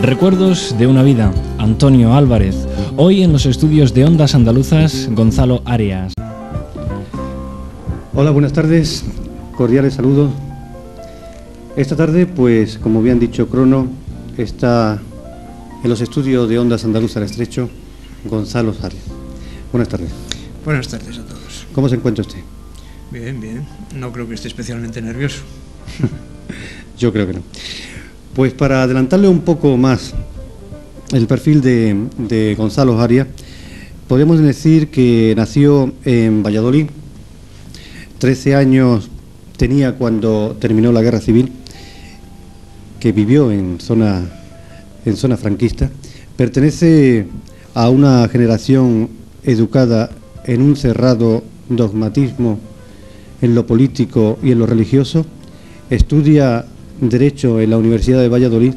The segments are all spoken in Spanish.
Recuerdos de una vida, Antonio Álvarez. Hoy en los estudios de Ondas Andaluzas, Gonzalo Arias. Hola, buenas tardes, cordiales saludos. Esta tarde, pues, como bien dicho Crono, está en los estudios de Ondas Andaluzas al Estrecho, Gonzalo Arias. Buenas tardes. Buenas tardes a todos. ¿Cómo se encuentra usted? Bien, bien. No creo que esté especialmente nervioso. Yo creo que no. Pues para adelantarle un poco más el perfil de Gonzalo Arias, podemos decir que nació en Valladolid. 13 años tenía cuando terminó la Guerra Civil, que vivió en zona franquista. Pertenece a una generación educada en un cerrado dogmatismo en lo político y en lo religioso. Estudia Derecho en la Universidad de Valladolid,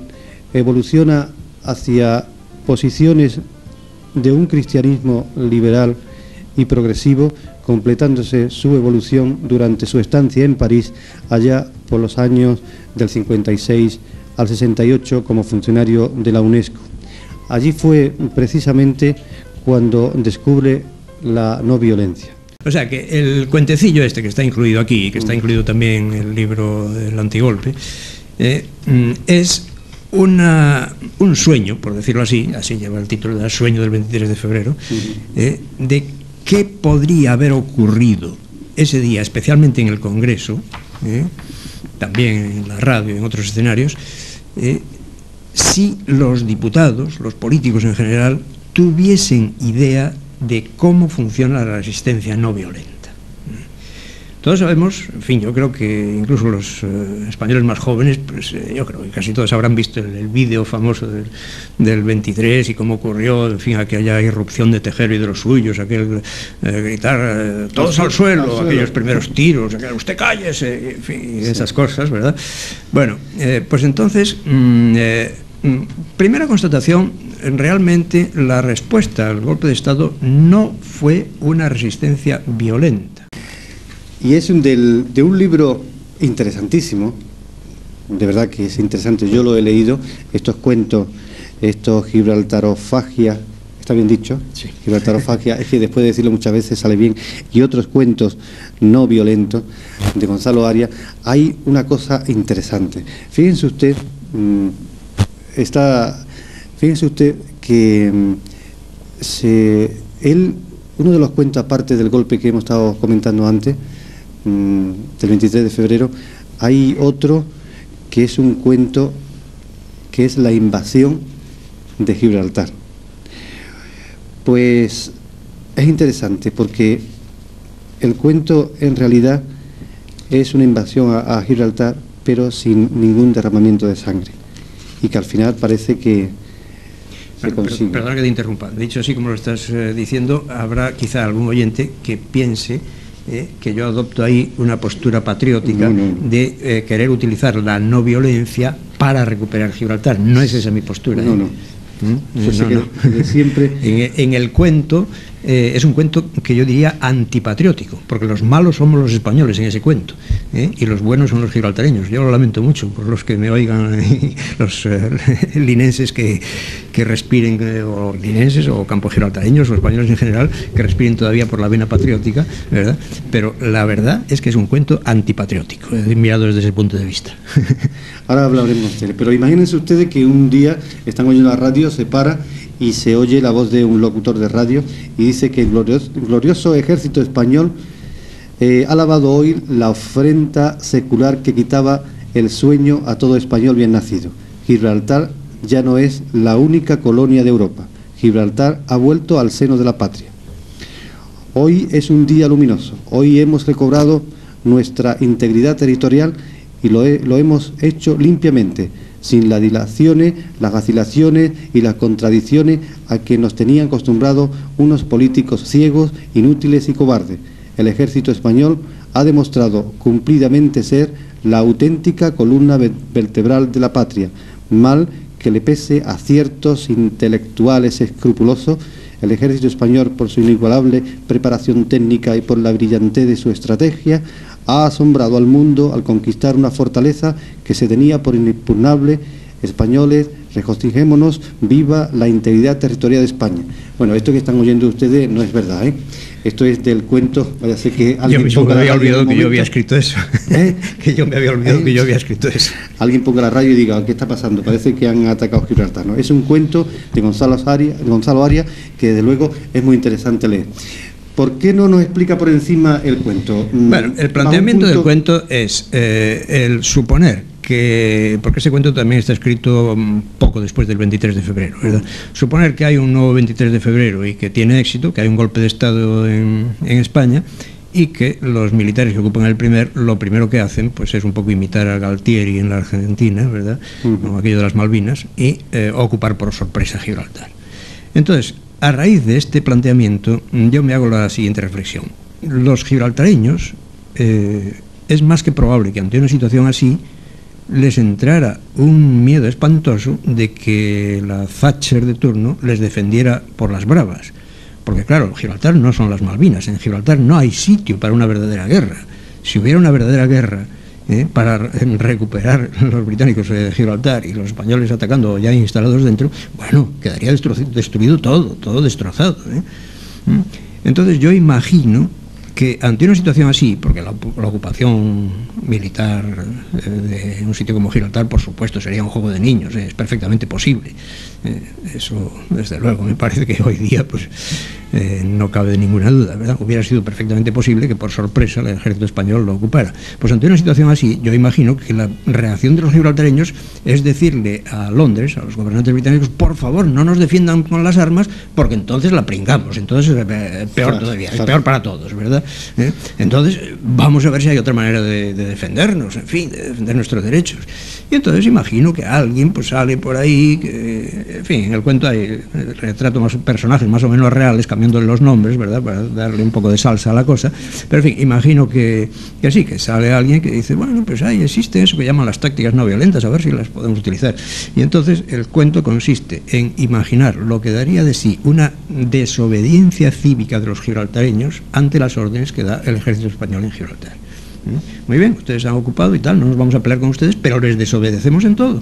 evoluciona hacia posiciones de un cristianismo liberal y progresivo, completándose su evolución durante su estancia en París, allá por los años del 56 al 68 como funcionario de la UNESCO. Allí fue precisamente cuando descubre la no violencia. O sea que el cuentecillo este que está incluido aquí, que está incluido también en el libro del Antigolpe, es un sueño, por decirlo así lleva el título del sueño del 23 de febrero, de qué podría haber ocurrido ese día, especialmente en el Congreso, también en la radio y en otros escenarios, si los diputados, los políticos en general, tuviesen idea de cómo funciona la resistencia no violenta. Todos sabemos, en fin, yo creo que incluso los españoles más jóvenes, pues yo creo que casi todos habrán visto el vídeo famoso del 23 y cómo ocurrió, en fin, aquella irrupción de Tejero y de los suyos, aquel gritar todos al suelo, aquellos primeros tiros, usted cállese, en fin, esas cosas, ¿verdad? Bueno, pues entonces, primera constatación, realmente la respuesta al golpe de Estado no fue una resistencia violenta. Y es de un libro interesantísimo, de verdad que es interesante, yo lo he leído, estos cuentos, estos Gibraltarofagia, ¿está bien dicho? Sí. Gibraltarofagia, es que después de decirlo muchas veces sale bien, y otros cuentos no violentos de Gonzalo Arias, hay una cosa interesante. Fíjense usted, que uno de los cuentos, aparte del golpe que hemos estado comentando antes, del 23 de febrero, hay otro que es un cuento que es la invasión de Gibraltar. Pues es interesante porque el cuento en realidad es una invasión a Gibraltar, pero sin ningún derramamiento de sangre, y que al final parece que se consigue. Perdona que te interrumpa. Dicho así como lo estás diciendo, habrá quizá algún oyente que piense que yo adopto ahí una postura patriótica de querer utilizar la no violencia para recuperar Gibraltar. No es esa mi postura. No. Siempre. En el cuento es un cuento que yo diría antipatriótico, porque los malos somos los españoles en ese cuento, y los buenos son los gibraltareños. Yo lo lamento mucho por los que me oigan, los linenses que respiren, o linenses o campogibraltareños o españoles en general, que respiren todavía por la vena patriótica, ¿verdad? Pero la verdad es que es un cuento antipatriótico, mirado desde ese punto de vista. Ahora hablaremos de él, pero imagínense ustedes que un día están oyendo la radio, se para y se oye la voz de un locutor de radio y dice que el glorioso ejército español ha lavado hoy la ofrenda secular que quitaba el sueño a todo español bien nacido. Gibraltar ya no es la única colonia de Europa. Gibraltar ha vuelto al seno de la patria. Hoy es un día luminoso. Hoy hemos recobrado nuestra integridad territorial y lo hemos hecho limpiamente, sin las dilaciones, las vacilaciones y las contradicciones a que nos tenían acostumbrados unos políticos ciegos, inútiles y cobardes. El ejército español ha demostrado cumplidamente ser la auténtica columna vertebral de la patria, mal que le pese a ciertos intelectuales escrupulosos. El ejército español, por su inigualable preparación técnica y por la brillantez de su estrategia, ha asombrado al mundo al conquistar una fortaleza que se tenía por inexpugnable españoles, regocijémonos, viva la integridad territorial de España. Bueno, esto que están oyendo ustedes no es verdad, ¿eh? Esto es del cuento, vaya a ser que alguien yo me había olvidado que yo había escrito eso. Que yo me había olvidado que yo había escrito eso. Alguien ponga la radio y diga, ¿qué está pasando? Parece que han atacado Gibraltar, ¿no? Es un cuento de Gonzalo Arias, que desde luego es muy interesante leer. ¿Por qué no nos explica por encima el cuento? Bueno, el planteamiento del cuento es el suponer que, porque ese cuento también está escrito poco después del 23 de febrero, ¿verdad? Suponer que hay un nuevo 23 de febrero y que tiene éxito, que hay un golpe de Estado en España, y que los militares que ocupan lo primero que hacen pues es un poco imitar a Galtieri en la Argentina, ¿verdad? Como aquello de las Malvinas, y ocupar por sorpresa Gibraltar. Entonces, a raíz de este planteamiento, yo me hago la siguiente reflexión. Los gibraltareños, es más que probable que ante una situación así les entrara un miedo espantoso de que la Thatcher de turno les defendiera por las bravas. Porque claro, Gibraltar no son las Malvinas, en Gibraltar no hay sitio para una verdadera guerra. Si hubiera una verdadera guerra para recuperar los británicos Gibraltar y los españoles atacando ya instalados dentro, bueno, quedaría destruido todo destrozado. Entonces yo imagino que ante una situación así, porque la ocupación militar de un sitio como Gibraltar, por supuesto, sería un juego de niños, es perfectamente posible. Eso, desde luego, me parece que hoy día pues no cabe ninguna duda, ¿verdad? Hubiera sido perfectamente posible que por sorpresa el ejército español lo ocupara. Pues ante una situación así, yo imagino que la reacción de los gibraltareños es decirle a Londres, a los gobernantes británicos, por favor, no nos defiendan con las armas, porque entonces la pringamos, entonces peor todavía, es peor para todos, ¿verdad? Entonces vamos a ver si hay otra manera de defendernos, en fin, de defender nuestros derechos. Y entonces imagino que alguien pues sale por ahí, que, en fin, en el cuento hay retrato más personajes más o menos reales, cambiándole los nombres, ¿verdad?, para darle un poco de salsa a la cosa, pero en fin, imagino que sí, que sale alguien que dice, bueno, pues ahí existe eso que llaman las tácticas no violentas, a ver si las podemos utilizar. Y entonces el cuento consiste en imaginar lo que daría de sí una desobediencia cívica de los gibraltareños ante las órdenes que da el ejército español en Gibraltar. Muy bien, ustedes se han ocupado y tal, no nos vamos a pelear con ustedes, pero les desobedecemos en todo.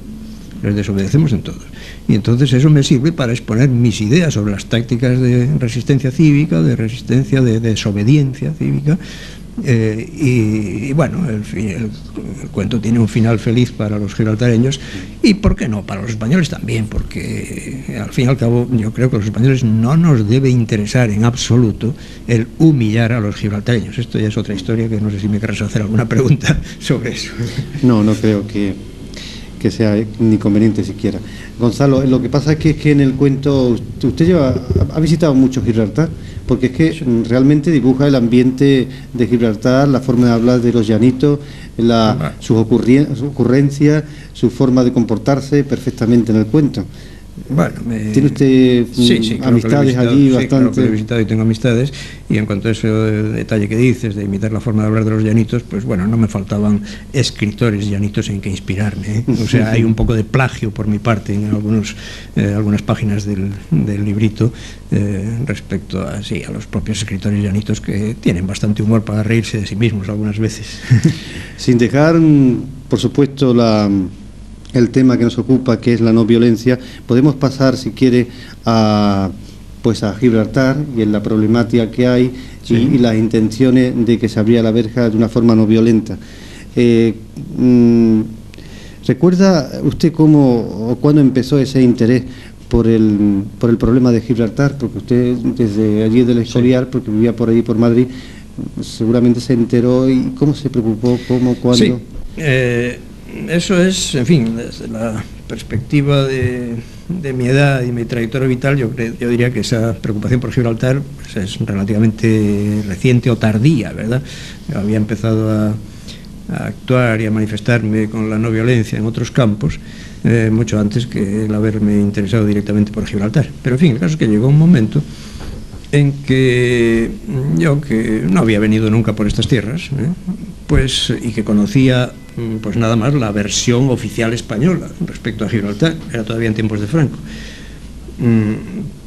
Y entonces eso me sirve para exponer mis ideas sobre las tácticas de resistencia cívica, de resistencia, de desobediencia cívica. Y bueno, el cuento tiene un final feliz para los gibraltareños y, ¿por qué no?, para los españoles también, porque al fin y al cabo yo creo que a los españoles no nos debe interesar en absoluto el humillar a los gibraltareños. Esto ya es otra historia que no sé si me querrás hacer alguna pregunta sobre eso. No creo que sea ni conveniente siquiera. Gonzalo, lo que pasa es que en el cuento usted ha visitado mucho Gibraltar, porque es que realmente dibuja el ambiente de Gibraltar, la forma de hablar de los llanitos, sus ocurrencias, su forma de comportarse perfectamente en el cuento. Bueno, ¿tiene usted amistades allí bastante? Sí, claro que lo he visitado y tengo amistades, y en cuanto a ese detalle que dices de imitar la forma de hablar de los llanitos, pues bueno, no me faltaban escritores llanitos en que inspirarme, O sea, hay un poco de plagio por mi parte en algunas páginas del librito respecto a los propios escritores llanitos, que tienen bastante humor para reírse de sí mismos algunas veces. Sin dejar, por supuesto, el tema que nos ocupa, que es la no violencia, podemos pasar, si quiere, a Gibraltar y en la problemática que hay y las intenciones de que se abría la verja de una forma no violenta. ¿Recuerda usted cómo o cuándo empezó ese interés por el problema de Gibraltar? Porque usted, desde allí del Escorial, porque vivía por allí, por Madrid, seguramente se enteró. ¿Y cómo se preocupó? ¿Cómo? ¿Cuándo? Sí. Eso es, en fin, desde la perspectiva de mi edad y mi trayectoria vital, yo diría que esa preocupación por Gibraltar pues es relativamente reciente o tardía, ¿verdad? Yo había empezado a actuar y a manifestarme con la no violencia en otros campos mucho antes que el haberme interesado directamente por Gibraltar. Pero en fin, el caso es que llegó un momento en que yo, que no había venido nunca por estas tierras, pues, y que conocía pues nada más la versión oficial española respecto a Gibraltar, era todavía en tiempos de Franco,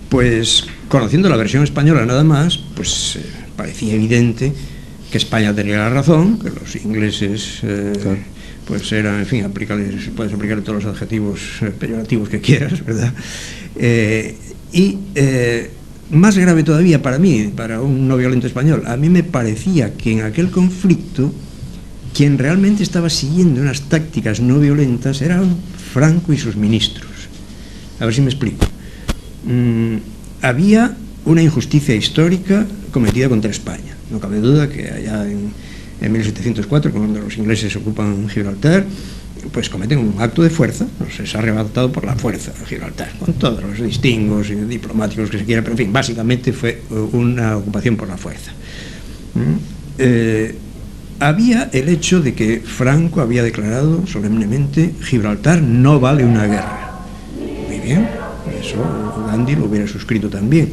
pues conociendo la versión española nada más, pues parecía evidente que España tenía la razón, que los ingleses pues era, en fin, puedes aplicar todos los adjetivos peyorativos que quieras, ¿verdad? Más grave todavía para mí, para un no violento español, a mí me parecía que en aquel conflicto quien realmente estaba siguiendo unas tácticas no violentas eran Franco y sus ministros. A ver si me explico. Había una injusticia histórica cometida contra España. No cabe duda que allá en 1704, cuando los ingleses ocupan Gibraltar, pues cometen un acto de fuerza, nos es arrebatado por la fuerza a Gibraltar, con todos los distingos y diplomáticos que se quiera, pero en fin, básicamente fue una ocupación por la fuerza. Había el hecho de que Franco había declarado solemnemente: Gibraltar no vale una guerra. Muy bien, eso Gandhi lo hubiera suscrito también.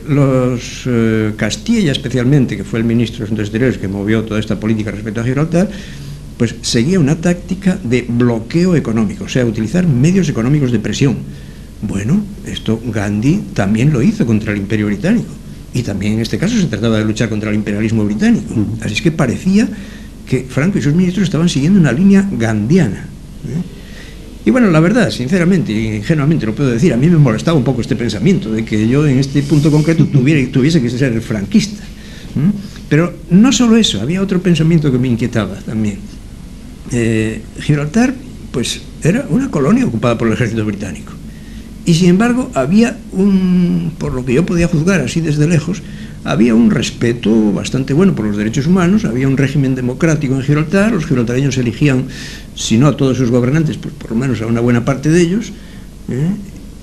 Los Castilla, especialmente, que fue el ministro de Asuntos Exteriores que movió toda esta política respecto a Gibraltar, pues seguía una táctica de bloqueo económico, o sea, utilizar medios económicos de presión. Bueno, esto Gandhi también lo hizo contra el Imperio Británico, y también en este caso se trataba de luchar contra el imperialismo británico. Así es que parecía que Franco y sus ministros estaban siguiendo una línea gandhiana. Y bueno, la verdad, sinceramente y ingenuamente lo puedo decir, a mí me molestaba un poco este pensamiento de que yo en este punto concreto tuviese que ser franquista. Pero no solo eso, había otro pensamiento que me inquietaba también. Gibraltar, pues, era una colonia ocupada por el ejército británico, y sin embargo había por lo que yo podía juzgar así desde lejos, había un respeto bastante bueno por los derechos humanos, había un régimen democrático en Gibraltar, los gibraltareños elegían, si no a todos sus gobernantes, pues por lo menos a una buena parte de ellos,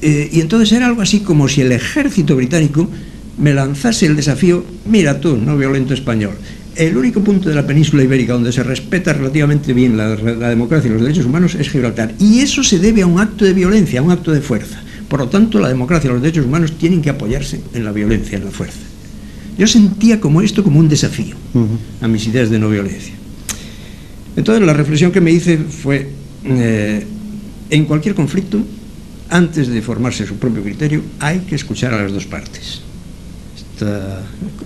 y entonces era algo así como si el ejército británico me lanzase el desafío: mira tú, no violento español, el único punto de la península ibérica donde se respeta relativamente bien la democracia y los derechos humanos es Gibraltar, y eso se debe a un acto de violencia, a un acto de fuerza. Por lo tanto, la democracia y los derechos humanos tienen que apoyarse en la violencia, en la fuerza. Yo sentía como un desafío a mis ideas de no violencia. Entonces la reflexión que me hice fue, en cualquier conflicto, antes de formarse su propio criterio, hay que escuchar a las dos partes.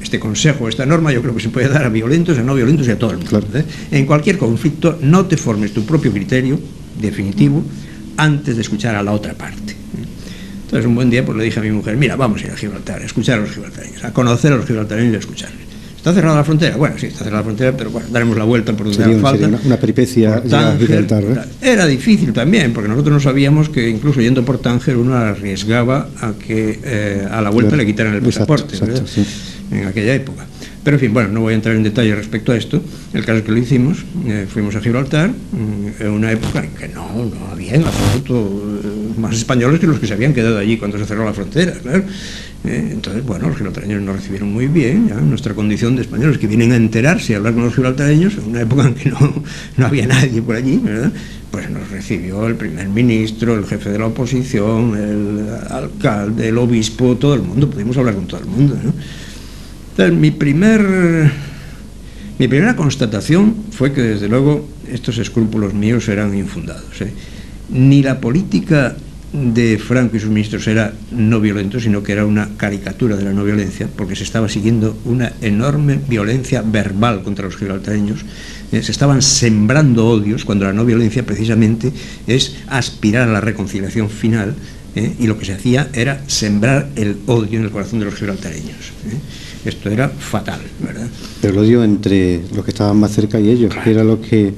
Este consejo, esta norma, yo creo que se puede dar a violentos, a no violentos y a todo el mundo. Claro. En cualquier conflicto, no te formes tu propio criterio definitivo antes de escuchar a la otra parte. Entonces, un buen día, pues le dije a mi mujer: mira, vamos a ir a Gibraltar, a escuchar a los gibraltareños, a conocer a los gibraltareños y a escucharles. ¿Está cerrada la frontera? Bueno, sí, está cerrada la frontera, pero bueno, daremos la vuelta por donde haga falta. Sería una peripecia llegar a Gibraltar, ¿eh? Era difícil también, porque nosotros no sabíamos que incluso yendo por Tánger uno arriesgaba a que a la vuelta le quitaran el pasaporte, exacto, sí. En aquella época. Pero en fin, bueno, no voy a entrar en detalle respecto a esto. El caso es que lo hicimos, fuimos a Gibraltar, en una época en que no había en absoluto más españoles que los que se habían quedado allí cuando se cerró la frontera, claro. Entonces, bueno, los gibraltareños nos recibieron muy bien, ya, en nuestra condición de españoles que vienen a enterarse y a hablar con los gibraltareños, en una época en que no había nadie por allí, ¿verdad? Pues nos recibió el primer ministro, el jefe de la oposición, el alcalde, el obispo, todo el mundo, pudimos hablar con todo el mundo, ¿no? Entonces, mi primera constatación fue que, desde luego, estos escrúpulos míos eran infundados, ¿eh? Ni la política de Franco y sus ministros era no violento, sino que era una caricatura de la no violencia, porque se estaba siguiendo una enorme violencia verbal contra los gibraltareños. Se estaban sembrando odios, cuando la no violencia precisamente es aspirar a la reconciliación final, y lo que se hacía era sembrar el odio en el corazón de los gibraltareños. Esto era fatal, ¿verdad? Pero el odio entre los que estaban más cerca y ellos, claro, que era lo que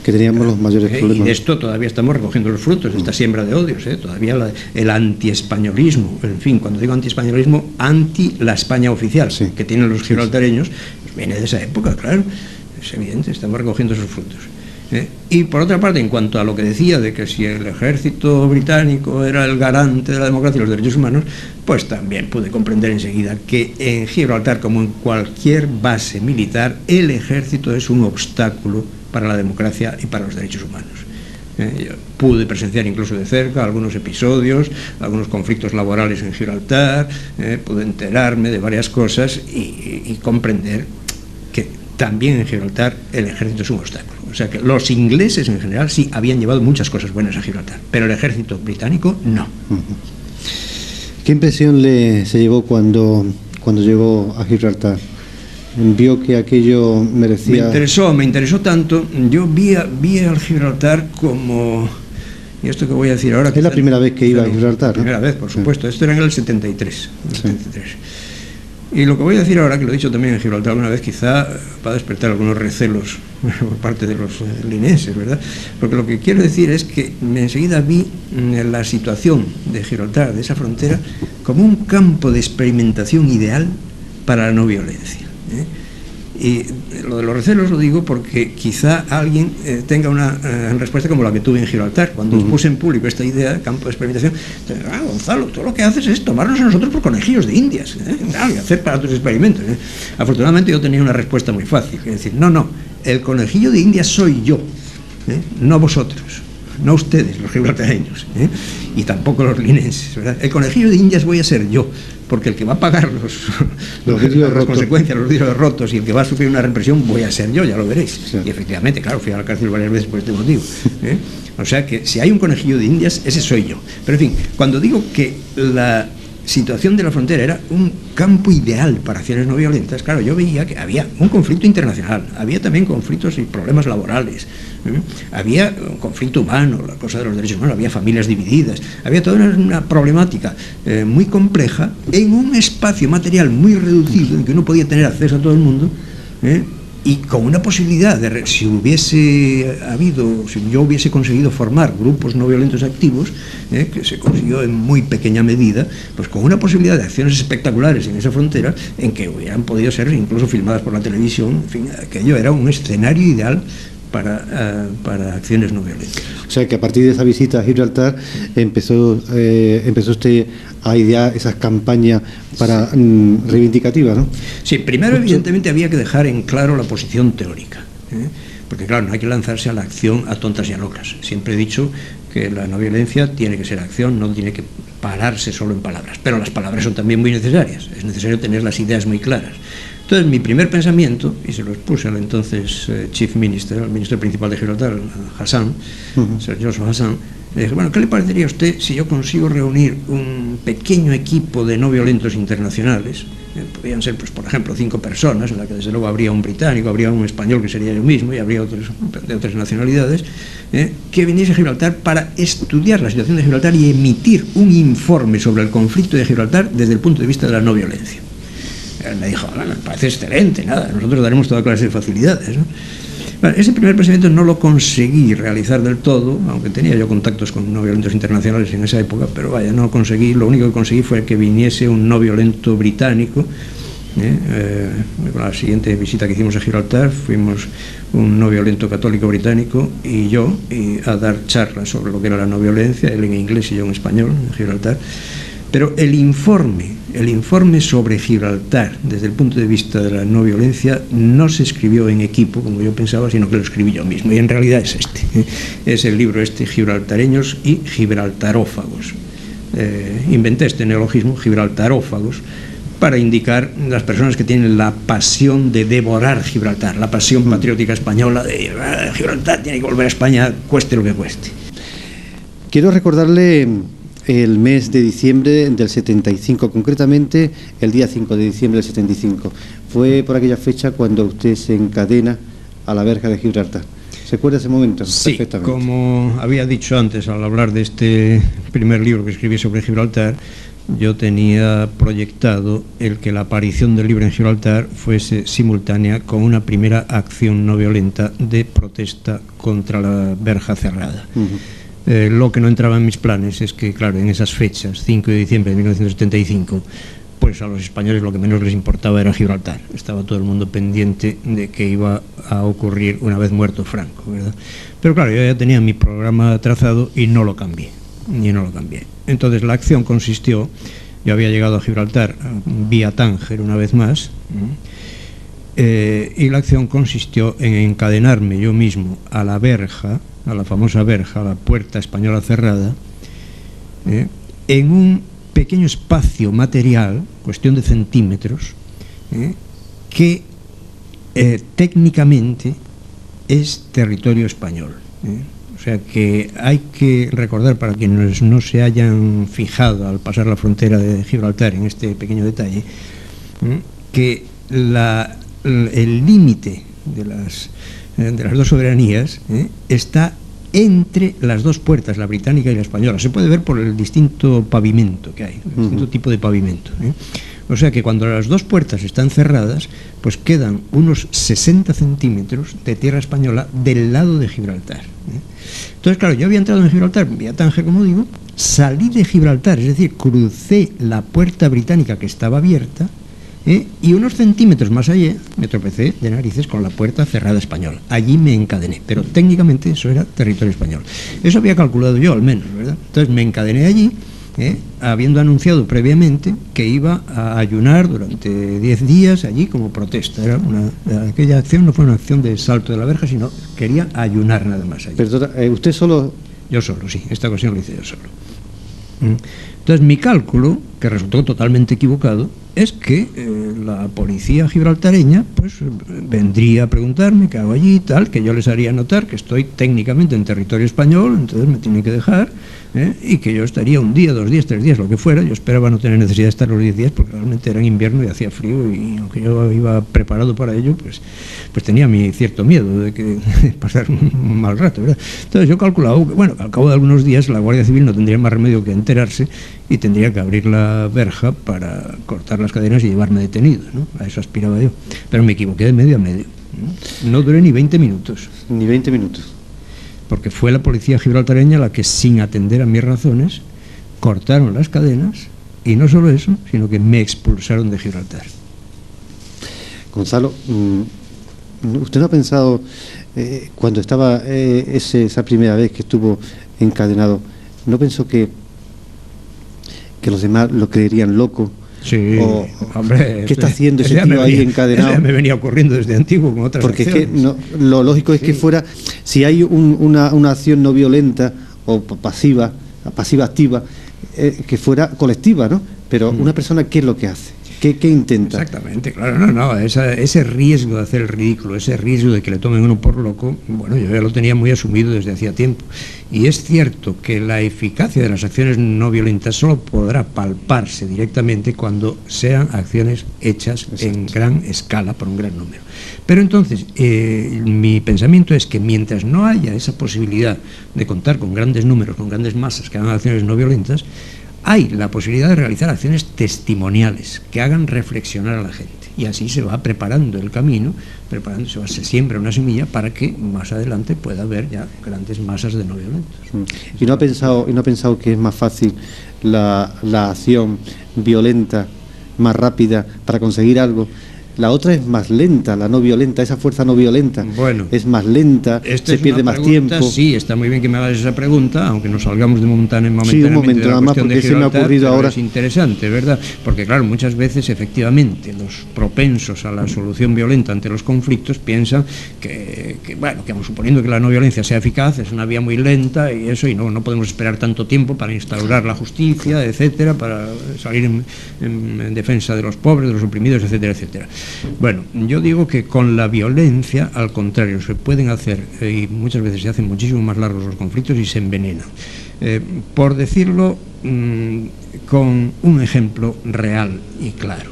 teníamos los mayores problemas. Y de esto todavía estamos recogiendo los frutos, de esta siembra de odios, todavía el antiespañolismo, en fin, cuando digo antiespañolismo, anti la España oficial, sí, que tienen los gibraltareños, pues viene de esa época, claro, es evidente, estamos recogiendo esos frutos. Y por otra parte, en cuanto a lo que decía de que si el ejército británico era el garante de la democracia y los derechos humanos, pues también pude comprender enseguida que en Gibraltar, como en cualquier base militar, el ejército es un obstáculo para la democracia y para los derechos humanos. Yo pude presenciar incluso de cerca algunos episodios, algunos conflictos laborales en Gibraltar, pude enterarme de varias cosas y comprender que también en Gibraltar el ejército es un obstáculo. O sea que los ingleses en general sí habían llevado muchas cosas buenas a Gibraltar, pero el ejército británico no. ¿Qué impresión se llevó cuando llegó a Gibraltar? vio que aquello merecía... Me interesó tanto. Yo vi al Gibraltar como... Y esto que voy a decir ahora... Es la primera vez que iba a Gibraltar, ¿no? Primera vez, por supuesto. Sí. Esto era en el 73. Sí. 73. Y lo que voy a decir ahora, que lo he dicho también en Gibraltar alguna vez, quizá va a despertar algunos recelos por parte de los linenses, ¿verdad? Porque lo que quiero decir es que enseguida vi la situación de Gibraltar, de esa frontera, como un campo de experimentación ideal para la no violencia, ¿eh? Y lo de los recelos lo digo porque quizá alguien tenga una respuesta como la que tuve en Gibraltar, cuando puse en público esta idea de campo de experimentación. Gonzalo, tú lo que haces es tomarnos a nosotros por conejillos de indias, y hacer para tus experimentos, ¿eh? Afortunadamente yo tenía una respuesta muy fácil, es decir, no, el conejillo de indias soy yo, no vosotros, no ustedes, los gibraltareños, y tampoco los linenses, ¿verdad? El conejillo de indias voy a ser yo, porque el que va a pagar las consecuencias, los vidrios rotos, y el que va a sufrir una represión voy a ser yo, ya lo veréis. Sí. Y efectivamente, claro, fui a la cárcel varias veces por este motivo, ¿eh? O sea que si hay un conejillo de indias, ese soy yo. Pero en fin, cuando digo que la situación de la frontera era un campo ideal para acciones no violentas, claro, yo veía que había un conflicto internacional, había también conflictos y problemas laborales, había un conflicto humano, la cosa de los derechos humanos, había familias divididas, había toda una problemática muy compleja en un espacio material muy reducido en que uno podía tener acceso a todo el mundo, y con una posibilidad de, si yo hubiese conseguido formar grupos no violentos activos, que se consiguió en muy pequeña medida, pues con una posibilidad de acciones espectaculares en esa frontera, en que hubieran podido ser incluso filmadas por la televisión, en fin, aquello era un escenario ideal para acciones no violentas. O sea que a partir de esa visita a Gibraltar empezó usted a idear esas campañas reivindicativas, ¿no? Sí, primero evidentemente había que dejar en claro la posición teórica, porque claro, no hay que lanzarse a la acción a tontas y a locas. Siempre he dicho que la no violencia tiene que ser acción, no tiene que pararse solo en palabras, pero las palabras son también muy necesarias, es necesario tener las ideas muy claras. Entonces mi primer pensamiento, y se lo expuse al entonces Chief Minister, al ministro principal de Gibraltar, Hassan, Sir Joshua Hassan, le dije, bueno, ¿qué le parecería a usted si yo consigo reunir un pequeño equipo de no violentos internacionales? Podrían ser, pues, por ejemplo, 5 personas, en la que desde luego habría un británico, habría un español que sería yo mismo, y habría otros de otras nacionalidades, que viniese a Gibraltar para estudiar la situación de Gibraltar y emitir un informe sobre el conflicto de Gibraltar desde el punto de vista de la no violencia. Él me dijo, me parece excelente, nada, nosotros daremos toda clase de facilidades, ¿no? Bueno, ese primer pensamiento no lo conseguí realizar del todo, aunque tenía yo contactos con no violentos internacionales en esa época, pero vaya, no lo conseguí. Lo único que conseguí fue que viniese un no violento británico. La siguiente visita que hicimos a Gibraltar, fuimos un no violento católico británico y yo a dar charlas sobre lo que era la no violencia, él en inglés y yo en español, en Gibraltar. Pero el informe sobre Gibraltar, desde el punto de vista de la no violencia, no se escribió en equipo, como yo pensaba, sino que lo escribí yo mismo. Y en realidad es este. Es el libro Gibraltareños y Gibraltarófagos. Inventé este neologismo, Gibraltarófagos, para indicar las personas que tienen la pasión de devorar Gibraltar, la pasión patriótica española de Gibraltar tiene que volver a España, cueste lo que cueste. Quiero recordarle el mes de diciembre del 75, concretamente el día 5 de diciembre del 75. Fue por aquella fecha cuando usted se encadena a la verja de Gibraltar. ¿Se acuerda ese momento? Sí, perfectamente. Como había dicho antes al hablar de este primer libro que escribí sobre Gibraltar, yo tenía proyectado el que la aparición del libro en Gibraltar fuese simultánea con una primera acción no violenta de protesta contra la verja cerrada. Lo que no entraba en mis planes es que, claro, en esas fechas, 5 de diciembre de 1975, pues a los españoles lo que menos les importaba era Gibraltar. Estaba todo el mundo pendiente de que iba a ocurrir una vez muerto Franco, ¿verdad? Pero claro, yo ya tenía mi programa trazado y no lo cambié. Entonces la acción consistió, yo había llegado a Gibraltar vía Tánger una vez más, y la acción consistió en encadenarme yo mismo a la verja, a la famosa verja, a la puerta española cerrada, en un pequeño espacio material, cuestión de centímetros, que técnicamente es territorio español. O sea que hay que recordar, para quienes no se hayan fijado al pasar la frontera de Gibraltar en este pequeño detalle, que la el límite de las dos soberanías está entre las dos puertas, la británica y la española. Se puede ver por el distinto pavimento que hay, el distinto tipo de pavimento. O sea que cuando las dos puertas están cerradas, pues quedan unos 60 centímetros de tierra española del lado de Gibraltar. Entonces, claro, yo había entrado en Gibraltar vía Tánger, como digo, salí de Gibraltar, es decir, crucé la puerta británica que estaba abierta, y unos centímetros más allá me tropecé de narices con la puerta cerrada española. Allí me encadené, pero técnicamente eso era territorio español. Eso había calculado yo, al menos, ¿verdad? Entonces me encadené allí, habiendo anunciado previamente que iba a ayunar durante 10 días allí como protesta. Aquella acción no fue una acción de salto de la verja, sino quería ayunar nada más allí. Perdona, ¿usted solo? Yo solo, sí. Esta ocasión lo hice yo solo. Entonces mi cálculo, que resultó totalmente equivocado, es que la policía gibraltareña pues vendría a preguntarme qué hago allí y tal, que yo les haría notar que estoy técnicamente en territorio español, entonces me tienen que dejar, y que yo estaría un día, 2 días, 3 días, lo que fuera. Yo esperaba no tener necesidad de estar los 10 días porque realmente era en invierno y hacía frío, y aunque yo iba preparado para ello, pues tenía mi cierto miedo de que pasar un mal rato, ¿verdad? Entonces yo calculaba que, bueno, al cabo de algunos días la Guardia Civil no tendría más remedio que enterarse y tendría que abrir la verja para cortar las cadenas y llevarme detenido, ¿no? A eso aspiraba yo. Pero me equivoqué de medio a medio. No duré ni 20 minutos. Ni 20 minutos. Porque fue la policía gibraltareña la que, sin atender a mis razones, cortaron las cadenas, y no solo eso, sino que me expulsaron de Gibraltar. Gonzalo, ¿usted no ha pensado, cuando estaba esa primera vez que estuvo encadenado, no pensó que los demás lo creerían loco? Sí, hombre, ¿qué está haciendo ese tío ahí encadenado? Me venía ocurriendo desde antiguo con otras porque acciones. Es que lo lógico es que fuera, si hay una acción no violenta o pasiva activa, que fuera colectiva, ¿no? Pero una persona, ¿qué es lo que hace? ¿Qué intenta? Exactamente, claro, ese riesgo de hacer el ridículo, ese riesgo de que le tomen uno por loco, bueno, yo ya lo tenía muy asumido desde hacía tiempo. Y es cierto que la eficacia de las acciones no violentas solo podrá palparse directamente cuando sean acciones hechas en gran escala por un gran número. Pero entonces, mi pensamiento es que mientras no haya esa posibilidad de contar con grandes números, con grandes masas que hagan acciones no violentas, hay la posibilidad de realizar acciones testimoniales que hagan reflexionar a la gente, y así se va preparando el camino, se siembra una semilla para que más adelante pueda haber ya grandes masas de no violentos. ¿Y no ha pensado que es más fácil la acción violenta, más rápida para conseguir algo? La otra es más lenta, la no violenta, esa fuerza no violenta. Bueno, es más lenta, se pierde más tiempo. Sí, está muy bien que me hagas esa pregunta, aunque nos salgamos momentáneamente. Sí, un momento nada más, porque se me ha ocurrido ahora. Es interesante, ¿verdad? Porque claro, muchas veces efectivamente los propensos a la solución violenta ante los conflictos piensan que suponiendo que la no violencia sea eficaz, es una vía muy lenta y eso, y no podemos esperar tanto tiempo para instaurar la justicia, etcétera, para salir en defensa de los pobres, de los oprimidos, etcétera, etcétera. Bueno, yo digo que con la violencia, al contrario, se pueden hacer, y muchas veces se hacen muchísimo más largos los conflictos y se envenenan. Por decirlo con un ejemplo real y claro,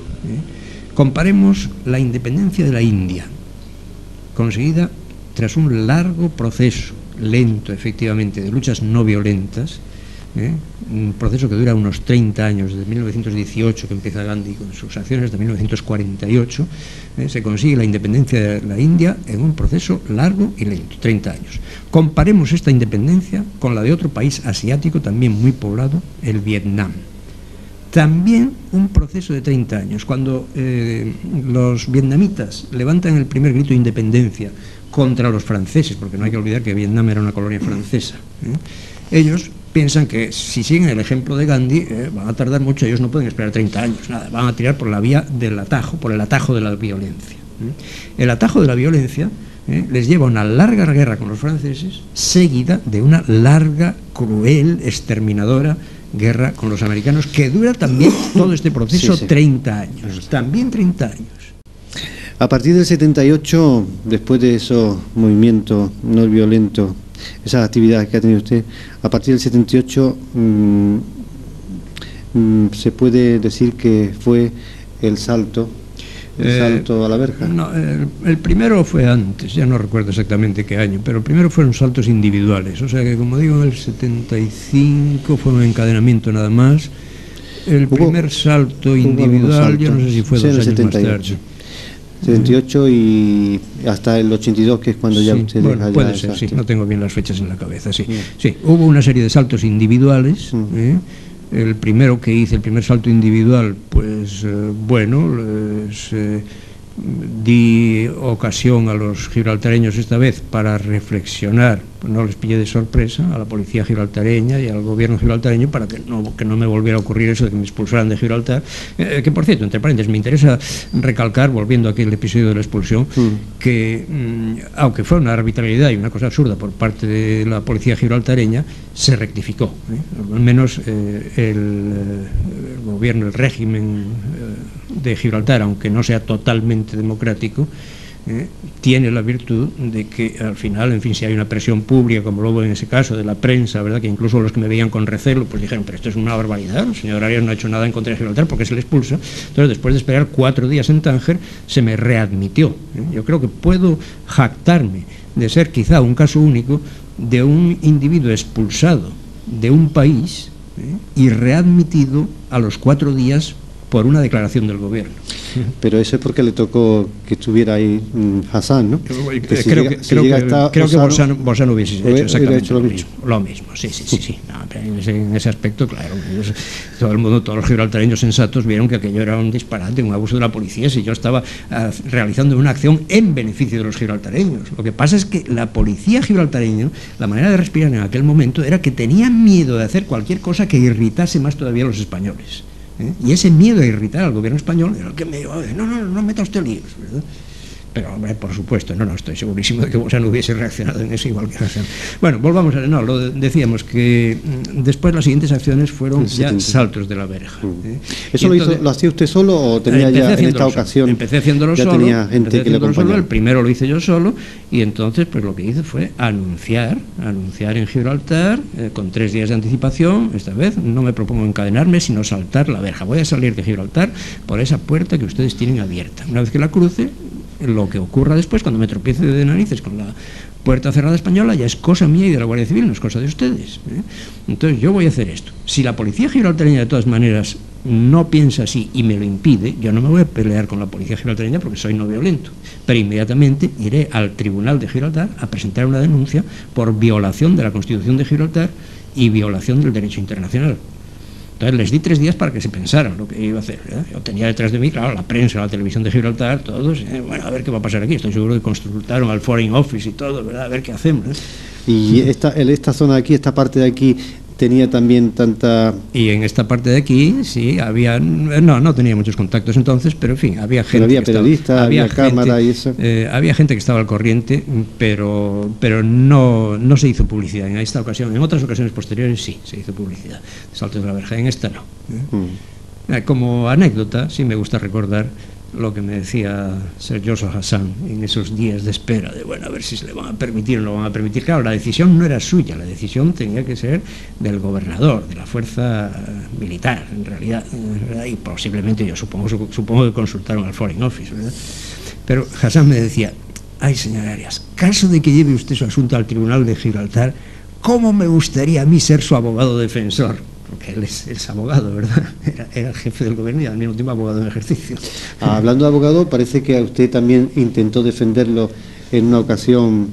comparemos la independencia de la India, conseguida tras un largo proceso, lento efectivamente, de luchas no violentas, un proceso que dura unos 30 años, desde 1918 que empieza Gandhi con sus acciones, hasta 1948, se consigue la independencia de la India en un proceso largo y lento, 30 años. Comparemos esta independencia con la de otro país asiático también muy poblado, el Vietnam. También un proceso de 30 años. Cuando los vietnamitas levantan el primer grito de independencia contra los franceses, porque no hay que olvidar que Vietnam era una colonia francesa, ellos piensan que si siguen el ejemplo de Gandhi van a tardar mucho, ellos no pueden esperar 30 años, nada, van a tirar por la vía del atajo, por el atajo de la violencia. El atajo de la violencia les lleva a una larga guerra con los franceses, seguida de una larga, cruel, exterminadora guerra con los americanos, que dura también todo este proceso 30 años, también 30 años. A partir del 78, después de esos movimientos no violentos, esas actividades que ha tenido usted, a partir del 78 se puede decir que fue el salto el salto a la verja. No, el primero fue antes, ya no recuerdo exactamente qué año, pero el primero fueron saltos individuales, o sea que, como digo, en el 75 fue un encadenamiento nada más. El primer salto individual, yo no sé si fue 2 años más tarde. 78 y hasta el 82, que es cuando ya usted bueno, deja puede ser, sí, no tengo bien las fechas en la cabeza, sí. Sí, hubo una serie de saltos individuales. El primero que hice, el primer salto individual, pues bueno, di ocasión a los gibraltareños esta vez para reflexionar, no les pillé de sorpresa a la policía gibraltareña y al gobierno gibraltareño para que no me volviera a ocurrir eso de que me expulsaran de Gibraltar, que por cierto, entre paréntesis, me interesa recalcar, volviendo a aquel episodio de la expulsión, que aunque fue una arbitrariedad y una cosa absurda por parte de la policía gibraltareña, se rectificó, al menos el gobierno, el régimen de Gibraltar, aunque no sea totalmente democrático, tiene la virtud de que al final, en fin, si hay una presión pública, como lo hubo en ese caso de la prensa, ¿verdad?, que incluso los que me veían con recelo pues dijeron, pero esto es una barbaridad, el señor Arias no ha hecho nada en contra de Gibraltar, porque se le expulsa. Entonces, después de esperar 4 días en Tánger, se me readmitió. Yo creo que puedo jactarme de ser quizá un caso único de un individuo expulsado de un país y readmitido a los 4 días por una declaración del gobierno. Pero eso es porque le tocó que estuviera ahí Hassan, ¿no? Creo que Bolsano hubiese hecho exactamente lo mismo. Sí. No, en ese aspecto, claro, todo el mundo, todos los gibraltareños sensatos vieron que aquello era un disparate, un abuso de la policía, si yo estaba realizando una acción en beneficio de los gibraltareños. Lo que pasa es que la policía gibraltareña, la manera de respirar en aquel momento era que tenían miedo de hacer cualquier cosa que irritase más todavía a los españoles. Y ese miedo a irritar al gobierno español era el que me dijo, no meta usted líos, ¿verdad? Pero, hombre, por supuesto, no, estoy segurísimo de que Bolsano hubiese reaccionado en eso igual que Hassan. Bueno, volvamos a... No, decíamos que después las siguientes acciones fueron ya saltos de la verja. ¿Eso lo hacía usted solo o tenía ya en esta ocasión? Empecé haciéndolo solo. Tenía gente que le acompañaba. El primero lo hice yo solo y entonces pues lo que hice fue anunciar en Gibraltar con 3 días de anticipación. Esta vez no me propongo encadenarme, sino saltar la verja. Voy a salir de Gibraltar por esa puerta que ustedes tienen abierta. Una vez que la cruce, lo que ocurra después, cuando me tropiece de narices con la puerta cerrada española, ya es cosa mía y de la Guardia Civil, no es cosa de ustedes. Entonces yo voy a hacer esto. Si la policía gibraltareña de todas maneras no piensa así y me lo impide, yo no me voy a pelear con la policía gibraltareña porque soy no violento, pero inmediatamente iré al Tribunal de Gibraltar a presentar una denuncia por violación de la Constitución de Gibraltar y violación del derecho internacional. Entonces les di 3 días para que se pensaran lo que iba a hacer, ¿verdad? Yo tenía detrás de mí, claro, la prensa, la televisión de Gibraltar, todos, bueno, a ver qué va a pasar aquí. Estoy seguro que consultaron al Foreign Office y todo, ¿verdad? A ver qué hacemos, ¿eh? Y esta zona de aquí, esta parte de aquí, tenía también tanta... Y en esta parte de aquí, sí, había... No tenía muchos contactos entonces, pero en fin, había gente... Pero había periodistas, había cámara y eso... había gente que estaba al corriente, pero no se hizo publicidad en esta ocasión. En otras ocasiones posteriores sí, se hizo publicidad. Saltos de la verja, en esta no. Como anécdota, sí me gusta recordar lo que me decía Sir Joseph Hassan en esos días de espera, de bueno, a ver si se le van a permitir o no lo van a permitir. Claro, la decisión no era suya, la decisión tenía que ser del gobernador, de la fuerza militar, en realidad, y posiblemente yo supongo que consultaron al Foreign Office, ¿verdad? Pero Hassan me decía, ay, señor Arias, caso de que lleve usted su asunto al Tribunal de Gibraltar, ¿cómo me gustaría a mí ser su abogado defensor? Porque él es abogado, ¿verdad? Era el jefe del gobierno y al mismo tiempo abogado en ejercicio. Hablando de abogado, parece que a usted también intentó defenderlo en una ocasión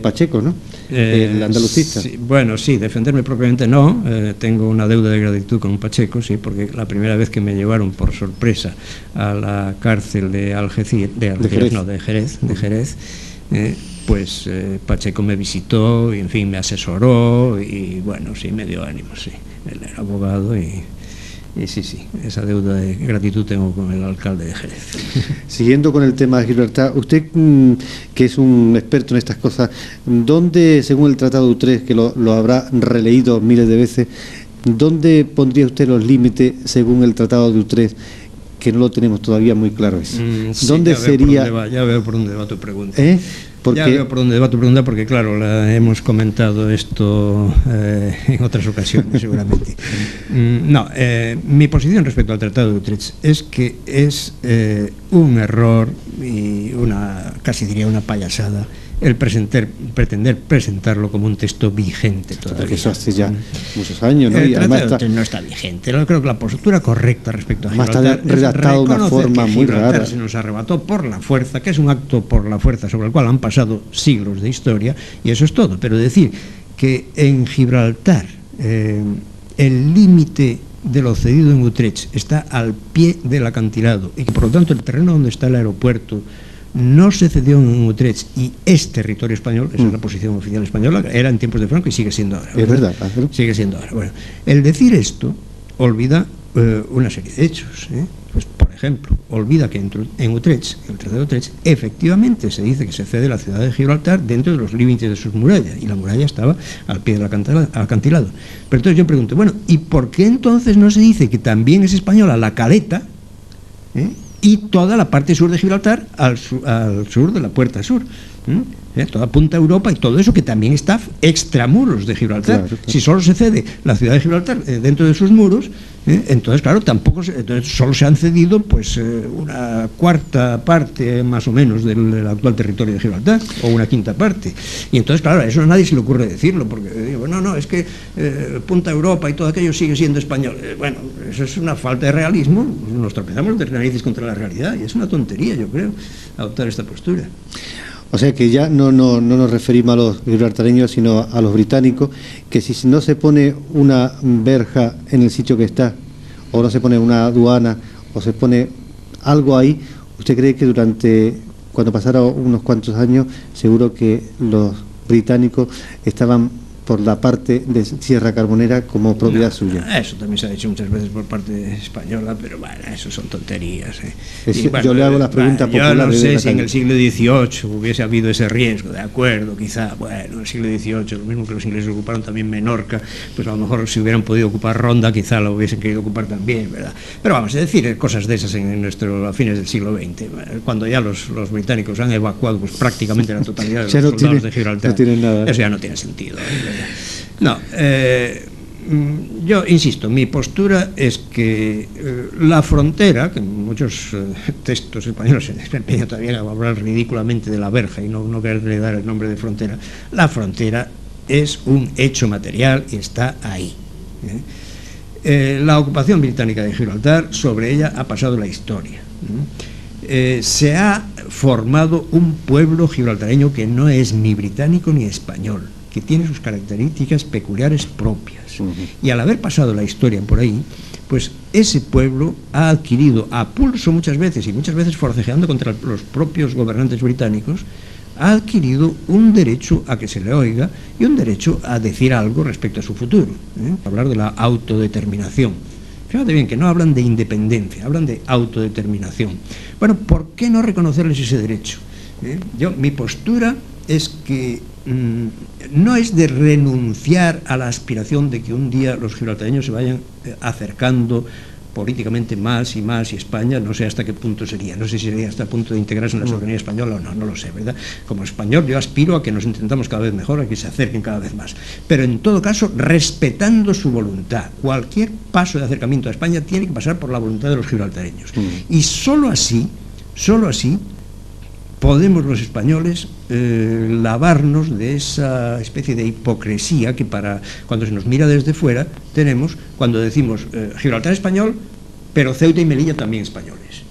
Pacheco, ¿no? El andalucista. Sí, bueno, sí, defenderme propiamente no. Tengo una deuda de gratitud con Pacheco, sí, porque la primera vez que me llevaron por sorpresa a la cárcel de Jerez, pues Pacheco me visitó y en fin me asesoró y bueno, sí, me dio ánimo, sí. Él era abogado y sí, esa deuda de gratitud tengo con el alcalde de Jerez. Siguiendo con el tema de Gibraltar, usted que es un experto en estas cosas, ¿dónde, según el Tratado de Utrecht, que lo habrá releído miles de veces, dónde pondría usted los límites, según el Tratado de Utrecht, que no lo tenemos todavía muy claro eso. Sí, ¿Dónde sería? Ya veo por dónde va tu pregunta. Porque... Ya veo por dónde va tu pregunta, porque claro, hemos comentado esto en otras ocasiones, seguramente. No, mi posición respecto al Tratado de Utrecht es que es un error y casi diría una payasada el pretender presentarlo como un texto vigente todavía. Porque eso hace ya muchos años, ¿no? El Tratado no está vigente. Yo creo que la postura correcta respecto a Gibraltar está redactado de una forma muy rara. Se nos arrebató por la fuerza, que es un acto por la fuerza sobre el cual han pasado siglos de historia, y eso es todo. Pero decir que en Gibraltar el límite de lo cedido en Utrecht está al pie del acantilado y que por lo tanto el terreno donde está el aeropuerto no se cedió en Utrecht y es territorio español, esa es la posición oficial española, era en tiempos de Franco y sigue siendo ahora. Es verdad. Sigue siendo ahora. Bueno, el decir esto olvida una serie de hechos. Pues, por ejemplo, olvida que en Utrecht, en el Tratado de Utrecht, efectivamente se dice que se cede la ciudad de Gibraltar dentro de los límites de sus murallas, y la muralla estaba al pie del acantilado. Pero entonces yo pregunto, bueno, ¿y por qué entonces no se dice que también es española la caleta y toda la parte sur de Gibraltar al sur de la puerta sur? Toda Punta Europa y todo eso que también está extramuros de Gibraltar. Claro. Si solo se cede la ciudad de Gibraltar dentro de sus muros, entonces claro, entonces solo se han cedido pues una cuarta parte más o menos del actual territorio de Gibraltar, o una quinta parte. Y entonces claro, a eso a nadie se le ocurre decirlo, porque digo, no, es que Punta Europa y todo aquello sigue siendo español. Bueno, eso es una falta de realismo, nos tropezamos de narices contra la realidad, y es una tontería, yo creo, adoptar esta postura. O sea que ya no nos referimos a los gibraltareños, sino a los británicos, que si no se pone una verja en el sitio que está, o no se pone una aduana, o se pone algo ahí, ¿usted cree que cuando pasara unos cuantos años, seguro que los británicos estaban por la parte de Sierra Carbonera como propiedad suya? Eso también se ha dicho muchas veces por parte española, pero bueno, eso son tonterías. Yo le hago las preguntas populares. Yo no sé si en el siglo XVIII hubiese habido ese riesgo, de acuerdo, quizá, bueno, en el siglo XVIII, lo mismo que los ingleses ocuparon también Menorca, pues a lo mejor si hubieran podido ocupar Ronda, quizá lo hubiesen querido ocupar también, ¿verdad? Pero vamos a decir cosas de esas a fines del siglo XX, cuando ya los británicos han evacuado pues prácticamente la totalidad de los soldados de Gibraltar. No tienen nada. Eso ya no tiene sentido. No, yo insisto, mi postura es que la frontera, que en muchos textos españoles se empeña todavía a hablar ridículamente de la verja y no quererle dar el nombre de frontera, la frontera es un hecho material y está ahí. La ocupación británica de Gibraltar, sobre ella ha pasado la historia. Se ha formado un pueblo gibraltareño que no es ni británico ni español, que tiene sus características peculiares propias. Y al haber pasado la historia por ahí, pues ese pueblo ha adquirido a pulso muchas veces, y muchas veces forcejeando contra los propios gobernantes británicos, ha adquirido un derecho a que se le oiga y un derecho a decir algo respecto a su futuro. Hablar de la autodeterminación. Fíjate bien que no hablan de independencia, hablan de autodeterminación. Bueno, ¿por qué no reconocerles ese derecho? Mi postura es que no es de renunciar a la aspiración de que un día los gibraltareños se vayan acercando políticamente más y más, y España no sé hasta qué punto sería, no sé si sería hasta el punto de integrarse en la soberanía española o no lo sé, ¿verdad? Como español yo aspiro a que nos intentamos cada vez mejor, a que se acerquen cada vez más, pero en todo caso respetando su voluntad. Cualquier paso de acercamiento a España tiene que pasar por la voluntad de los gibraltareños, y solo así podemos los españoles lavarnos de esa especie de hipocresía que cuando se nos mira desde fuera tenemos cuando decimos Gibraltar español, pero Ceuta y Melilla también españoles.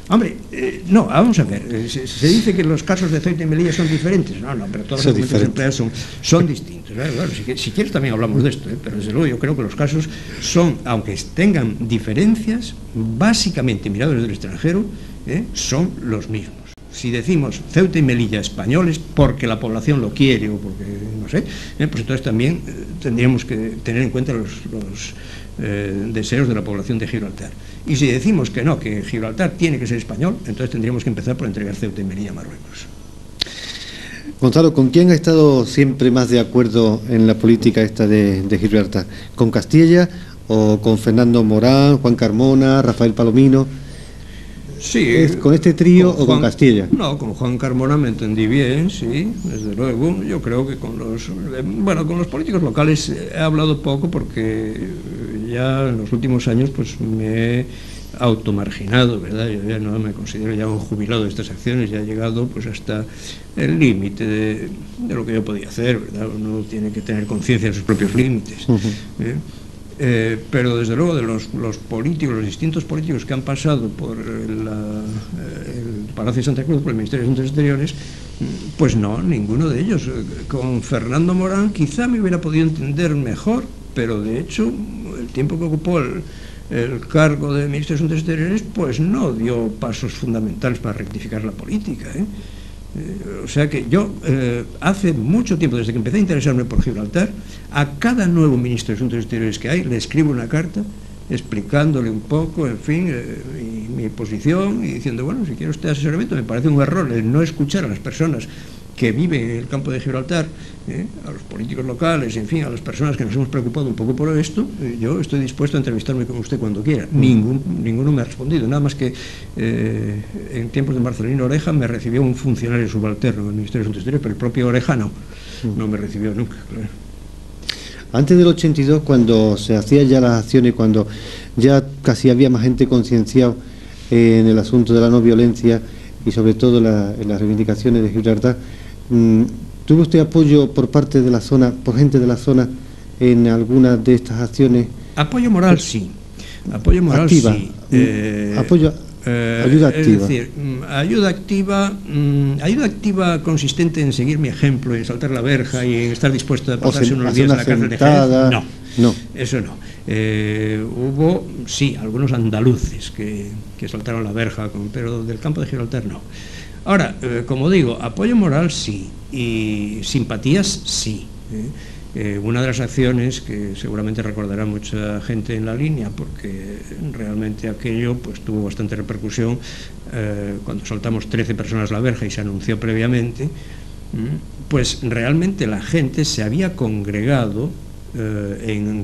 Hombre, no, vamos a ver, se dice que los casos de Ceuta y Melilla son diferentes. No, pero todos los argumentos empleados son distintos. Claro, si quieres también hablamos de esto, pero desde luego yo creo que los casos son, aunque tengan diferencias, básicamente mirados desde el extranjero, son los mismos. Si decimos Ceuta y Melilla españoles porque la población lo quiere o porque no sé, pues entonces también tendríamos que tener en cuenta los deseos de la población de Gibraltar. Y si decimos que no, que Gibraltar tiene que ser español, entonces tendríamos que empezar por entregar Ceuta y Melilla a Marruecos. Gonzalo, ¿con quién ha estado siempre más de acuerdo en la política esta de Gibraltar? ¿Con Castilla o con Fernando Morán, Juan Carmona, Rafael Palomino? Sí, ¿Es con este trío o con Castilla? No, con Juan Carmona me entendí bien, sí, desde luego. Yo creo que con los políticos locales he hablado poco porque ya en los últimos años pues me he automarginado, ¿verdad? Yo ya no me considero ya un jubilado de estas acciones, ya he llegado pues hasta el límite de lo que yo podía hacer, ¿verdad? Uno tiene que tener conciencia de sus propios límites. Pero desde luego de los políticos, los distintos políticos que han pasado por el Palacio de Santa Cruz, por el Ministerio de Asuntos Exteriores, pues no, ninguno de ellos. Con Fernando Morán quizá me hubiera podido entender mejor, pero de hecho el tiempo que ocupó el cargo de Ministro de Asuntos Exteriores pues no dio pasos fundamentales para rectificar la política, o sea que yo hace mucho tiempo, desde que empecé a interesarme por Gibraltar, a cada nuevo ministro de Asuntos Exteriores que hay le escribo una carta explicándole un poco, en fin, mi posición y diciendo, bueno, si quiere usted asesoramiento, me parece un error el no escuchar a las personas que viven en el campo de Gibraltar, a los políticos locales, en fin, a las personas que nos hemos preocupado un poco por esto. Yo estoy dispuesto a entrevistarme con usted cuando quiera. Ninguno me ha respondido, nada más que en tiempos de Marcelino Oreja me recibió un funcionario subalterno del Ministerio de Asuntos Exteriores, pero el propio Oreja no me recibió nunca, claro. Antes del 82, cuando se hacían ya las acciones, cuando ya casi había más gente concienciado en el asunto de la no violencia y sobre todo en las reivindicaciones de Gibraltar, ¿tuvo usted apoyo por parte de la zona, por gente de la zona, en algunas de estas acciones? Apoyo moral sí, apoyo moral activa. Sí. Ayuda activa. Es decir, ayuda activa consistente en seguir mi ejemplo, en saltar la verja y en estar dispuesto a pasarse unos días en la cárcel de Jerez. No, eso no. Hubo, sí, algunos andaluces que saltaron la verja, pero del campo de Gibraltar no. Ahora, como digo, apoyo moral sí, y simpatías sí. Una de las acciones que seguramente recordará mucha gente en la línea, porque realmente aquello pues tuvo bastante repercusión, cuando soltamos 13 personas la verja y se anunció previamente, pues realmente la gente se había congregado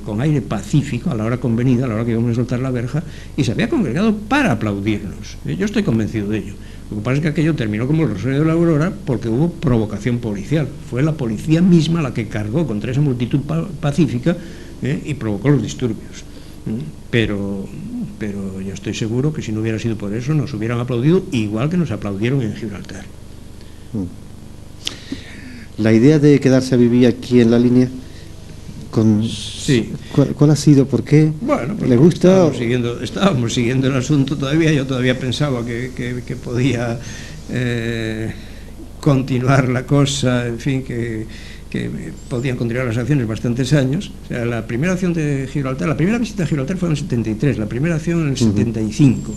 con aire pacífico a la hora convenida, a la hora que íbamos a soltar la verja, y se había congregado para aplaudirnos. Yo estoy convencido de ello. Lo que pasa es que aquello terminó como el Rosario de la Aurora porque hubo provocación policial. Fue la policía misma la que cargó contra esa multitud pacífica y provocó los disturbios. Pero yo estoy seguro que si no hubiera sido por eso nos hubieran aplaudido igual que nos aplaudieron en Gibraltar. La idea de quedarse a vivir aquí en la línea, sí. ¿Cuál ha sido? ¿Por qué? Bueno, pues ¿le gusta? Estábamos siguiendo el asunto todavía. Yo todavía pensaba que podía continuar la cosa, en fin, que podían continuar las acciones bastantes años. O sea, la primera acción de Gibraltar, la primera visita a Gibraltar fue en el 73, la primera acción en el 75.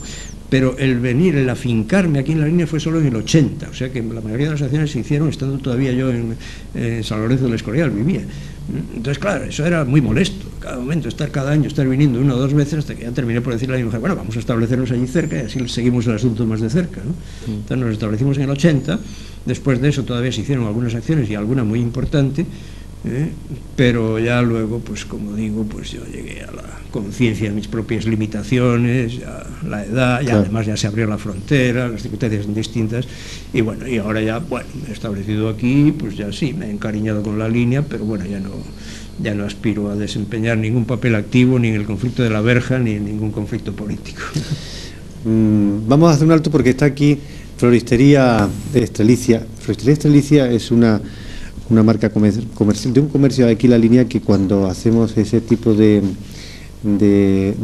Pero el venir, el afincarme aquí en la línea fue solo en el 80, o sea que la mayoría de las acciones se hicieron estando todavía yo en San Lorenzo del Escorial, vivía. Entonces, claro, eso era muy molesto, cada momento, cada año, estar viniendo 1 o 2 veces, hasta que ya terminé por decirle a mi mujer, bueno, vamos a establecernos allí cerca y así seguimos el asunto más de cerca, ¿no? Entonces nos establecimos en el 80, después de eso todavía se hicieron algunas acciones y alguna muy importante, pero ya luego, pues como digo, pues yo llegué a la conciencia de mis propias limitaciones, ya la edad, ya además ya se abrió la frontera, las circunstancias son distintas, y bueno, y ahora ya, bueno, me he establecido aquí, pues ya sí, me he encariñado con la línea, pero bueno, ya no aspiro a desempeñar ningún papel activo ni en el conflicto de la verja ni en ningún conflicto político. Vamos a hacer un alto porque está aquí Floristería Estrelicia. Floristería Estrelicia es una marca comercial de un comercio de aquí la línea, que cuando hacemos ese tipo de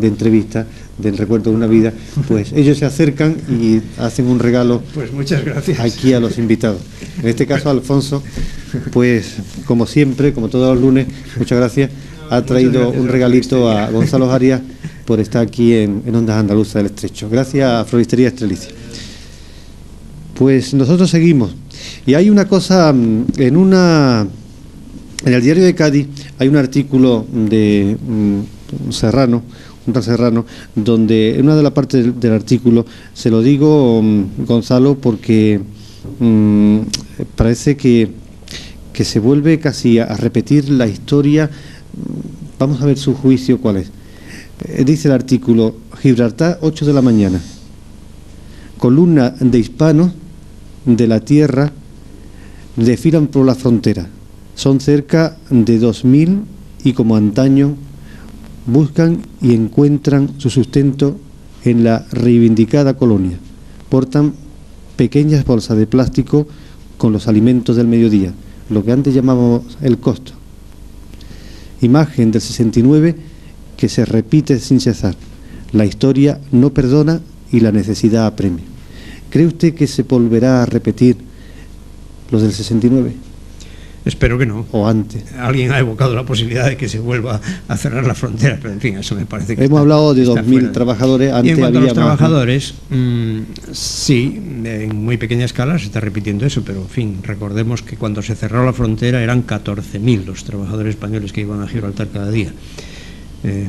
entrevista del recuerdo de una vida, pues ellos se acercan y hacen un regalo, pues muchas gracias, aquí a los invitados. En este caso Alfonso, pues como siempre, como todos los lunes, muchas gracias, ha traído un regalito a Gonzalo Arias por estar aquí en Ondas Andaluzas del Estrecho. Gracias a Floristería Estrelicia. Pues nosotros seguimos. Y hay una cosa, en el diario de Cádiz hay un artículo de un tal Serrano, donde en una de las partes del artículo, se lo digo, Gonzalo, porque parece que se vuelve casi a repetir la historia. Vamos a ver su juicio cuál es. Dice el artículo: Gibraltar, 8 de la mañana. columna de hispanos de la tierra desfilan por la frontera. Son cerca de 2000 y como antaño buscan y encuentran su sustento en la reivindicada colonia. Portan pequeñas bolsas de plástico con los alimentos del mediodía, lo que antes llamábamos el costo. Imagen del 69 que se repite sin cesar. La historia no perdona y la necesidad apremia. ¿Cree usted que se volverá a repetir los del 69? Espero que no. ¿O antes? Alguien ha evocado la posibilidad de que se vuelva a cerrar la frontera, pero en fin, eso me parece que hemos hablado de 2.000 trabajadores. Antes y en cuanto había a los trabajadores, sí, en muy pequeña escala se está repitiendo eso, pero en fin, recordemos que cuando se cerró la frontera eran 14.000 los trabajadores españoles que iban a Gibraltar cada día,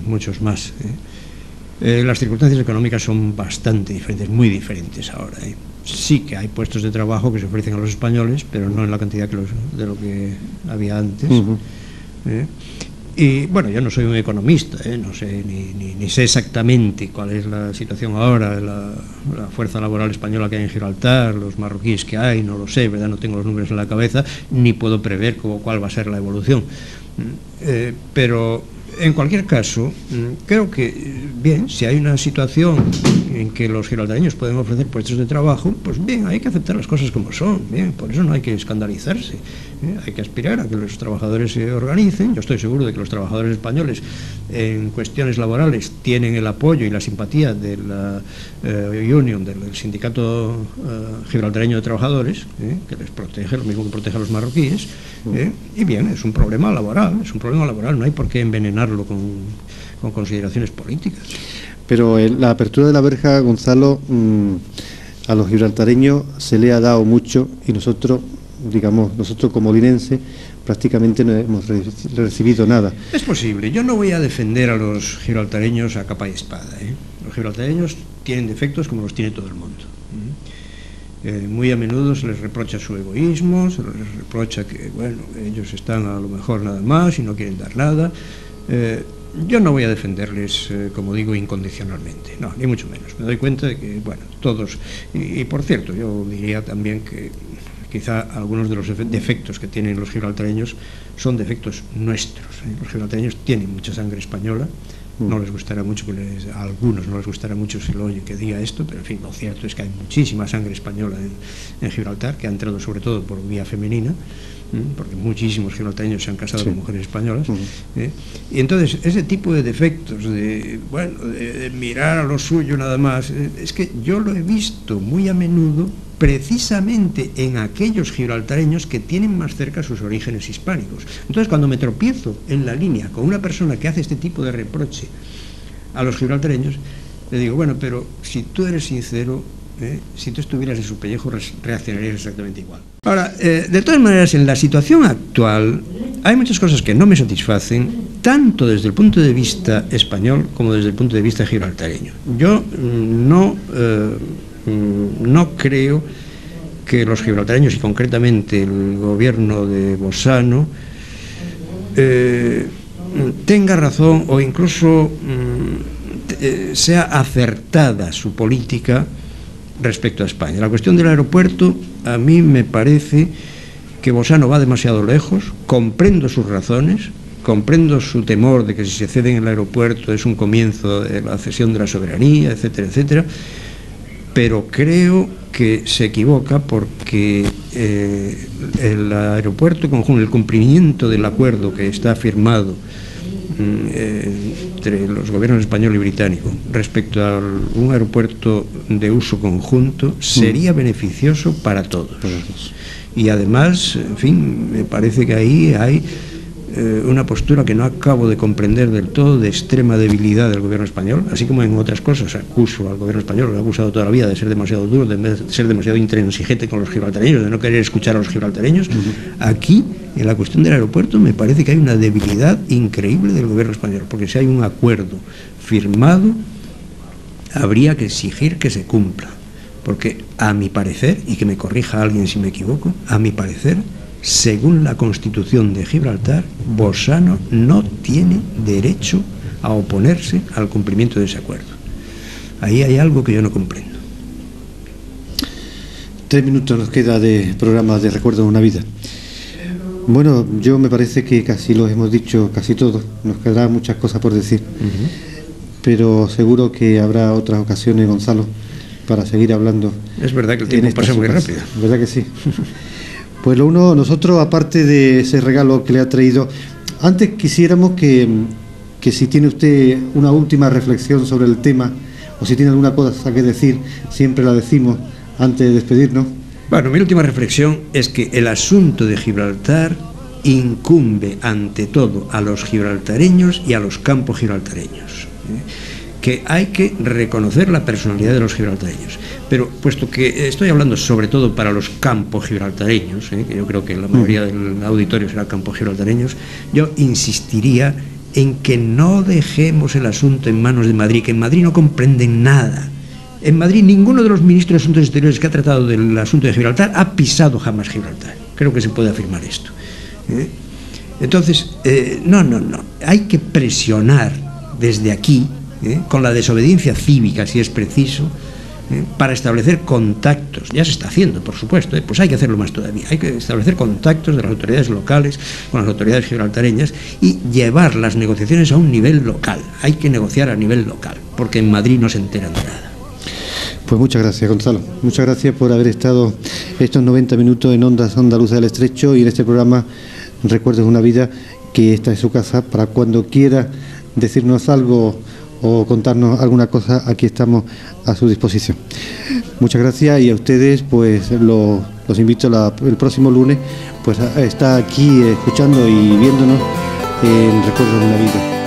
muchos más. Las circunstancias económicas son bastante diferentes, muy diferentes ahora. Sí que hay puestos de trabajo que se ofrecen a los españoles, pero no en la cantidad de lo que había antes. Y bueno, yo no soy un economista, no sé ni sé exactamente cuál es la situación ahora, la fuerza laboral española que hay en Gibraltar, los marroquíes que hay, no lo sé, ¿verdad? No tengo los números en la cabeza, ni puedo prever cuál va a ser la evolución. Pero en cualquier caso, creo que, bien, si hay una situación en que los gibraltareños pueden ofrecer puestos de trabajo, pues bien, hay que aceptar las cosas como son, bien, por eso no hay que escandalizarse, hay que aspirar a que los trabajadores se organicen. Yo estoy seguro de que los trabajadores españoles en cuestiones laborales tienen el apoyo y la simpatía de la Union, del sindicato gibraltareño de trabajadores, que les protege, lo mismo que protege a los marroquíes, y bien, es un problema laboral, no hay por qué envenenarlo con consideraciones políticas. Pero la apertura de la verja, Gonzalo, a los gibraltareños se le ha dado mucho y nosotros como linenses prácticamente no hemos recibido nada. Es posible, yo no voy a defender a los gibraltareños a capa y espada. Los gibraltareños tienen defectos como los tiene todo el mundo. Muy a menudo se les reprocha su egoísmo, se les reprocha que, bueno, ellos están a lo mejor nada más y no quieren dar nada. Yo no voy a defenderles, como digo, incondicionalmente, no, ni mucho menos. Me doy cuenta de que, bueno, todos, y por cierto, yo diría también que quizá algunos de los defectos que tienen los gibraltareños son defectos nuestros. Los gibraltareños tienen mucha sangre española. No les gustará mucho a algunos no les gustará mucho si lo oye que diga esto, pero en fin, lo cierto es que hay muchísima sangre española en Gibraltar, que ha entrado sobre todo por vía femenina, porque muchísimos gibraltareños se han casado con mujeres españolas, y entonces ese tipo de defectos de mirar a lo suyo nada más, es que yo lo he visto muy a menudo precisamente en aquellos gibraltareños que tienen más cerca sus orígenes hispánicos. Entonces, cuando me tropiezo en la línea con una persona que hace este tipo de reproche a los gibraltareños, le digo, bueno, pero si tú eres sincero, si tú estuvieras en su pellejo, reaccionarías exactamente igual. Ahora, de todas maneras, en la situación actual hay muchas cosas que no me satisfacen, tanto desde el punto de vista español como desde el punto de vista gibraltareño. Yo no creo que los gibraltareños y concretamente el gobierno de Bossano tenga razón o incluso sea acertada su política respecto a España. La cuestión del aeropuerto, a mí me parece que Bossano va demasiado lejos. Comprendo sus razones, comprendo su temor de que si se cede en el aeropuerto es un comienzo de la cesión de la soberanía, etcétera, etcétera. Pero creo que se equivoca porque el aeropuerto, con el cumplimiento del acuerdo que está firmado entre los gobiernos español y británico respecto a un aeropuerto de uso conjunto, sería beneficioso para todos. Y además, en fin, me parece que ahí hay una postura que no acabo de comprender del todo, de extrema debilidad del gobierno español, así como en otras cosas acuso al gobierno español, lo he acusado toda la vida de ser demasiado duro, de ser demasiado intransigente con los gibraltareños, de no querer escuchar a los gibraltareños. Aquí, en la cuestión del aeropuerto, me parece que hay una debilidad increíble del gobierno español, porque si hay un acuerdo firmado, habría que exigir que se cumpla, porque a mi parecer, y que me corrija alguien si me equivoco, a mi parecer, según la Constitución de Gibraltar, Bossano no tiene derecho a oponerse al cumplimiento de ese acuerdo. Ahí hay algo que yo no comprendo. 3 minutos nos queda de programa de Recuerdos de una vida. Bueno, yo me parece que casi lo hemos dicho, casi todo. Nos quedarán muchas cosas por decir. Pero seguro que habrá otras ocasiones, Gonzalo, para seguir hablando. Es verdad que el tiempo pasa muy rápido. ¿Verdad que sí? Pues nosotros, aparte de ese regalo que le ha traído, antes quisiéramos que si tiene usted una última reflexión sobre el tema, o si tiene alguna cosa que decir, siempre la decimos antes de despedirnos. Bueno, mi última reflexión es que el asunto de Gibraltar incumbe ante todo a los gibraltareños y a los campos gibraltareños, que hay que reconocer la personalidad de los gibraltareños. Pero puesto que estoy hablando sobre todo para los campos gibraltareños, que yo creo que la mayoría del auditorio será campos gibraltareños, yo insistiría en que no dejemos el asunto en manos de Madrid, que en Madrid no comprenden nada. En Madrid ninguno de los ministros de Asuntos Exteriores que ha tratado del asunto de Gibraltar ha pisado jamás Gibraltar. Creo que se puede afirmar esto. Entonces, no. Hay que presionar desde aquí, con la desobediencia cívica, si es preciso, para establecer contactos. Ya se está haciendo, por supuesto, pues hay que hacerlo más todavía. Hay que establecer contactos de las autoridades locales con las autoridades gibraltareñas y llevar las negociaciones a un nivel local. Hay que negociar a nivel local, porque en Madrid no se enteran de nada. Pues muchas gracias, Gonzalo. Muchas gracias por haber estado estos 90 minutos en Ondas Andaluzas del Estrecho y en este programa Recuerdos de una vida, que esta es su casa. Para cuando quiera decirnos algo o contarnos alguna cosa, aquí estamos a su disposición. Muchas gracias, y a ustedes pues los invito el próximo lunes pues a estar aquí escuchando y viéndonos en Recuerdos de una vida.